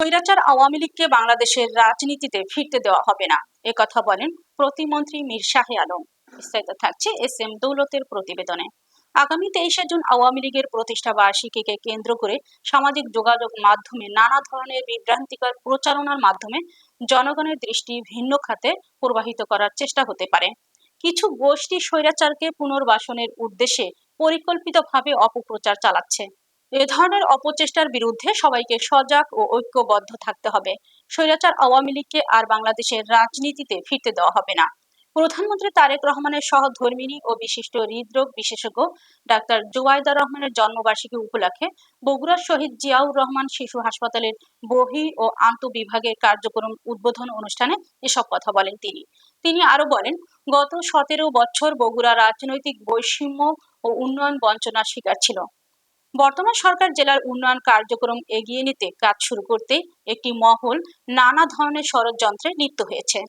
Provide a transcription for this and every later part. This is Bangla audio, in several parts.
স্বৈরাচার আওয়ামী লীগকে বাংলাদেশের রাজনীতিতে ফিরতে দেওয়া হবে না, একথা বলেন প্রতিমন্ত্রী মীর শাহে আলম। বিস্তারিত থাকছে এস.এম. দৌলতের প্রতিবেদনে। আগামী 23শে জুন আওয়ামী লীগের প্রতিষ্ঠা বার্ষিকীকে কেন্দ্র করে সামাজিক যোগাযোগ মাধ্যমে নানা ধরনের বিভ্রান্তিকর প্রচারণার মাধ্যমে জনগণের দৃষ্টি ভিন্ন খাতে প্রবাহিত করার চেষ্টা হতে পারে। কিছু গোষ্ঠী স্বৈরাচারকে পুনর্বাসনের উদ্দেশ্যে পরিকল্পিতভাবে অপপ্রচার চালাচ্ছে। এ ধরনের অপচেষ্টার বিরুদ্ধে সবাইকে সজাগ ও ঐক্যবদ্ধ থাকতে হবে। স্বৈরাচার আওয়ামী লীগকে আর বাংলাদেশের রাজনীতিতে ফিরতে দেওয়া হবে না। প্রধানমন্ত্রী তারেক রহমানের সহধর্মিণী ও বিশিষ্ট হৃদরোগ বিশেষজ্ঞ ডাক্তার জুবাইদা রহমানের জন্মবার্ষিকী উপলক্ষে বগুড়া শহীদ জিয়াউর রহমান শিশু হাসপাতালের বহি ও আন্তঃবিভাগের কার্যক্রম উদ্বোধন অনুষ্ঠানে এসব কথা বলেন তিনি আরো বলেন, গত 17 বছর বগুড়া রাজনৈতিক বৈষম্য ও উন্নয়ন বঞ্চনার শিকার ছিল। বর্তমান সরকার জেলার উন্নয়ন কার্যক্রম এগিয়ে নিতে কাজ শুরু করতে একটি মহল নানা ধরনের ষড়যন্ত্রে লিপ্ত হয়েছে।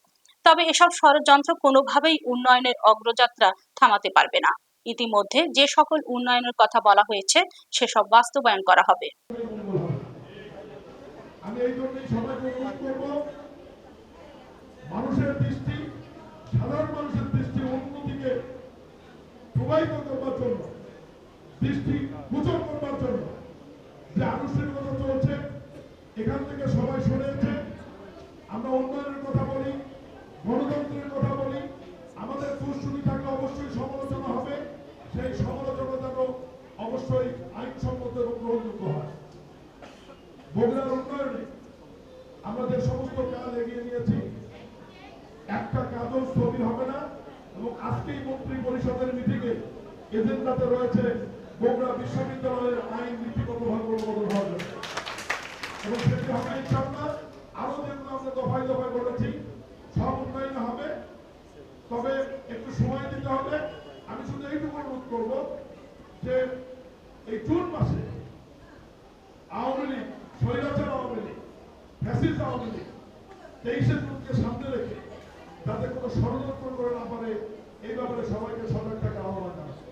তবে এসব ষড়যন্ত্র কোনোভাবেই উন্নয়নের অগ্রযাত্রা থামাতে পারবে না। ইতিমধ্যে যে সকল উন্নয়নের কথা বলা হয়েছে সেসব বাস্তবায়ন করা হবে। মানুষের দৃষ্টি, সাধারণ মানুষের দৃষ্টি অন্যদিকে প্রবাহিত করবার জন্য, দৃষ্টি গোচর করবার জন্য যে আনুষ্ঠানিকতা চলছে, এখান থেকে সবাই শুনেছে। আমরা উন্নয়নের কথা বলি, গণতন্ত্রের কথা বলি, আমাদের দুশ্চুরি থাকলে অবশ্যই সমালোচনা হবে। সেই সমালোচনা যেন অবশ্যই আইনসম্মত এবং গ্রহণযোগ্য হয়। বগুড়ার উন্নয়নে আমরা যে সমস্ত কাজ এগিয়ে নিয়েছি, একটা কাজও স্থবির হবে না। এবং আজকেই মন্ত্রী পরিষদের মিটিংয়ে এজেন্ডাতে রয়েছে বগুড়া বিশ্ববিদ্যালয়ের আইন নীতিগতভাবে অনুমোদন হবে এবং সেটি হবে ইনশাআল্লাহ। আরো যেগুলো আমরা দফায় দফায় বলেছি সব উন্নয়ন হবে, তবে একটু সময় দিতে হবে। আমি শুধু এইটুকু অনুরোধ করবো যে এই জুন মাসে আওয়ামী লীগ, স্বৈরাচার আওয়ামী লীগ, ফ্যাসিস্ট আওয়ামী লীগ 23শে জুনকে সামনে রেখে যাতে কোনো ষড়যন্ত্র করে না পারে, এই ব্যাপারে সবাইকে সজাগ থাকার আহ্বান জানাচ্ছি।